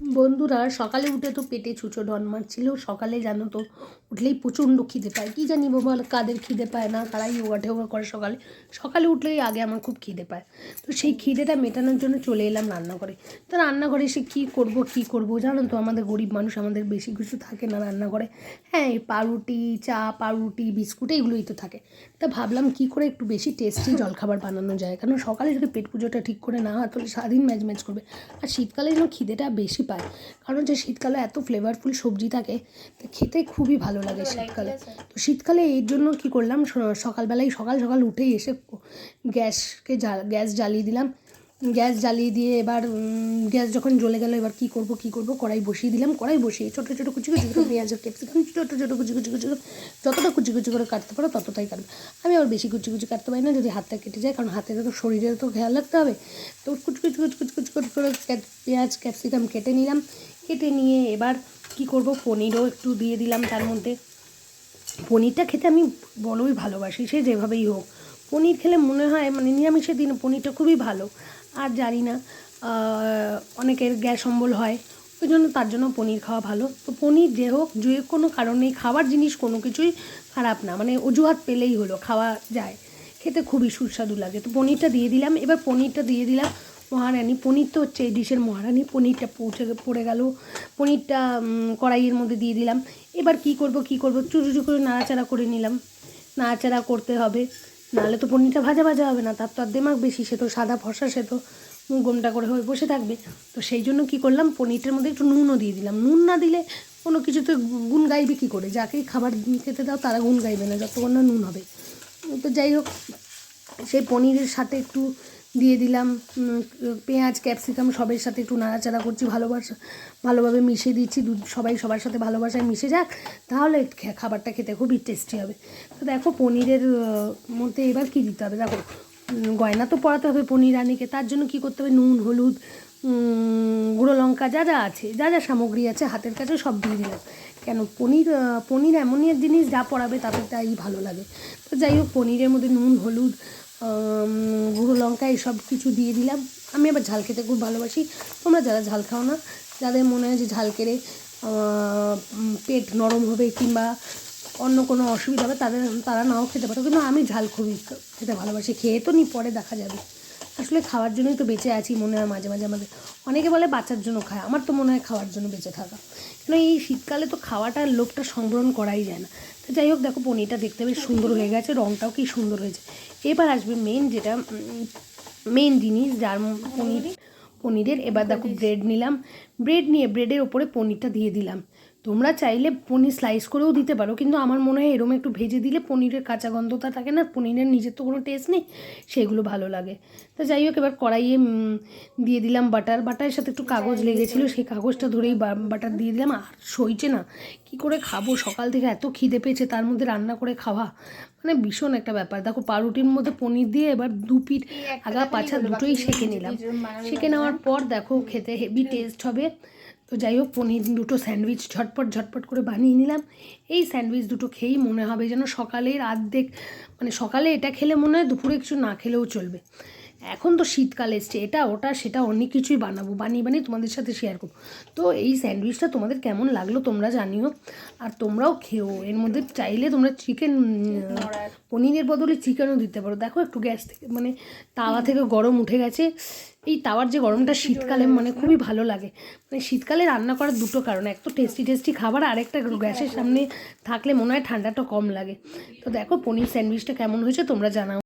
বন্ধুরা সকালে উঠে তো পেটে ছুঁচো ঢন মারছিল। সকালে জানো তো উঠলেই প্রচণ্ড খিদে পায়, কী জানি বাবা কাদের খিদে পায় না, কারা ইয়োগা টোগা করে সকালে সকালে উঠলেই আগে আমার খুব খিদে পায়। তো সেই খিদেটা মেটানোর জন্য চলে এলাম রান্নাঘরে। তো রান্নাঘরে এসে কী করবো জানো তো, আমাদের গরিব মানুষ, আমাদের বেশি কিছু থাকে না রান্নাঘরে। হ্যাঁ, এই পাউরুটি, চা, পাউরুটি, বিস্কুট এগুলোই তো থাকে। তা ভাবলাম কী করে একটু বেশি টেস্টি জলখাবার বানানো যায়, কারণ সকালে যদি পেট পুজোটা ঠিক করে না হয় তাহলে সারাদিন ম্যাচ ম্যাচ করবে। আর শীতকালে যেন খিদেটা বেশি পায়, কারণ যে শীতকালে এত ফ্লেভারফুল সবজি থাকে, তো খেতে খুবই ভালো লাগে শীতকালে। তো শীতকালে এর জন্য কী করলাম, সকালবেলায় সকাল সকাল উঠেই এসে গ্যাস জ্বালিয়ে দিলাম। গ্যাস জ্বালিয়ে দিয়ে এবার গ্যাস যখন জ্বলে গেল, এবার কী করবো কড়াই বসিয়ে দিলাম। কড়াই বসিয়ে ছোটো ছোটো কুচি কুচি করে পেঁয়াজের ক্যাপসিকাম ছোটো ছোটো কুচি কুচি কুচি করে, যতটা কুচি কুচি করে কাটতে পারো ততটাই কাটবে। আমি আবার বেশি কুচি কুচি কাটতে পারি না, যদি হাতটা কেটে যায়, কারণ হাতের তো শরীরের তো খেয়াল রাখতে হবে। তো কুচি কুচি কুচি কুচি কুচি করে পেঁয়াজ ক্যাপসিকাম কেটে নিলাম। কেটে নিয়ে এবার কী করব, পনিরও একটু দিয়ে দিলাম তার মধ্যে। পনিরটা খেতে আমি বড়ই ভালোবাসি, সে যেভাবেই হোক। পনির খেলে মনে হয় মানে নিরামিষের দিনে পনিরটা খুবই ভালো। আর জানি না, অনেকের গ্যাস অম্বল হয়, ওই জন্য তার জন্য পনির খাওয়া ভালো। তো পনির যে হোক, যে কোনো কারণেই খাবার জিনিস কোনো কিছুই খারাপ না, মানে অজুহাত পেলেই হলো, খাওয়া যায়, খেতে খুবই সুস্বাদু লাগে। তো পনিরটা দিয়ে দিলাম। এবার পনিরটা দিয়ে দিলাম মহারানি। পনির তো হচ্ছে এই ডিশের মহারানি। পনিরটা পড়ে গেল, পনিরটা কড়াইয়ের মধ্যে দিয়ে দিলাম। এবার কী করব চুচুচু করে নাড়াচাড়া করে নিলাম। নাড়াচাড়া করতে হবে, নাহলে তো পনিরটা ভাজা ভাজা হবে না, তার তো আর দেমাক বেশি, সে তো সাদা ফর্সা, সে তো গোমটা করে হয়ে বসে থাকবে। তো সেই জন্য কী করলাম, পনিরটার মধ্যে একটু নুনও দিয়ে দিলাম। নুন না দিলে কোনো কিছুতে গুণ গাইবে কী করে? যাকেই খাবার খেতে দাও তারা গুণ গাইবে না যতক্ষণ না নুন হবে। তো যাই হোক, সেই পনিরের সাথে একটু দিয়ে দিলাম পেঁয়াজ ক্যাপসিকাম, সবের সাথে একটু নাড়াচাড়া করছি, ভালোভাবে মিশিয়ে দিচ্ছি। সবাই সবার সাথে ভালোবাসায় মিশে যাক, তাহলে খাবারটা খেতে খুবই টেস্টি হবে। তো দেখো পনিরের মধ্যে এবার কী দিতে হবে, দেখো গয়না তো পরাতে হবে পনির রানিকে, তার জন্য কী করতে হবে, নুন, হলুদ, গুঁড়ো লঙ্কা, যা যা আছে, যা যা সামগ্রী আছে হাতের কাছে সব দিয়ে দিলাম। কেন, পনির এমনই এক জিনিস, যা পরাবে তাতে তাই ভালো লাগে। তো যাই হোক, পনিরের মধ্যে নুন, হলুদ, গুঁড়ো লঙ্কা এসব কিছু দিয়ে দিলাম। আমি আবার ঝাল খেতে খুব ভালোবাসি। তোমরা যারা ঝাল খাও না, যাদের মনে হয় যে ঝাল খেলে পেট নরম হবে কিংবা অন্য কোনো অসুবিধা হবে, তারা নাও খেতে পারো, কিন্তু আমি ঝাল খুবই খেতে ভালোবাসি। খেয়ে তো নি, পরে দেখা যাবে। আসলে খাওয়ার জন্যই তো বেঁচে আছি মনে হয় মাঝে মাঝে আমাদের। অনেকে বলে বাচ্চার জন্য খায়, আমার তো মনে হয় খাওয়ার জন্য বেঁচে থাকা। কেন, এই শীতকালে তো খাওয়াটার লোভটা সংবরণ করাই যায় না। তো যাই হোক, দেখো পনিরটা দেখতে বেশ সুন্দর হয়ে গেছে, রঙটাও কি সুন্দর হয়েছে। এবার আসবে মেন জিনিস, যার পনিরের। এবার দেখো ব্রেড নিলাম, ব্রেড নিয়ে ব্রেডের ওপরে পনিরটা দিয়ে দিলাম। তোমরা চাইলে পনির স্লাইস করেও দিতে পারো, কিন্তু আমার মনে হয় এরকম একটু ভেজে দিলে পনিরের কাঁচা গন্ধটা থাকে না, পনিরের নিজের তো কোনো টেস্ট নেই, সেগুলো ভালো লাগে। তো যাই হোক, এবার কড়াইয়ে দিয়ে দিলাম বাটারের সাথে একটু কাগজ লেগেছিলো, সেই কাগজটা ধরেই বাটার দিয়ে দিলাম। আর সইছে না, কী করে খাবো, সকাল থেকে এত খিদে পেয়েছে, তার মধ্যে রান্না করে খাওয়া মানে ভীষণ একটা ব্যাপার। দেখো পাউরুটির মধ্যে পনির দিয়ে এবার দু পিঠ আগা পাছা দুটোই সেঁকে নিলাম। সেঁকে নেওয়ার পর দেখো খেতে হেভি টেস্ট হবে। তো যাই হোক, পনির দুটো স্যান্ডউইচ ঝটপট করে বানিয়ে নিলাম। এই স্যান্ডউইচ দুটো খেয়েই মনে হবে যেন সকালের আর্ধেক, মানে সকালে এটা খেলে মনে হয় দুপুরে কিছু না খেলেও চলবে। এখন তো শীতকাল এসছে, এটা ওটা সেটা অনেক কিছুই বানিয়ে তোমাদের সাথে শেয়ার করবো। তো এই স্যান্ডউইচটা তোমাদের কেমন লাগলো তোমরা জানিও, আর তোমরাও খেও। এর মধ্যে চাইলে তোমরা চিকেন, পনিরের বদলে চিকেনও দিতে পারো। দেখো একটু গ্যাস থেকে মানে তাওয়া থেকে গরম উঠে গেছে। এই তাওয়ার যে গরমটা শীতকালে মানে খুবই ভালো লাগে। মানে শীতকালে রান্না করার দুটো কারণ, এক তো টেস্টি খাবার, আর একটা গ্যাসের সামনে থাকলে মনে হয় ঠান্ডাটা কম লাগে। তো দেখো পনির স্যান্ডউইচটা কেমন হয়েছে তোমরা জানাও।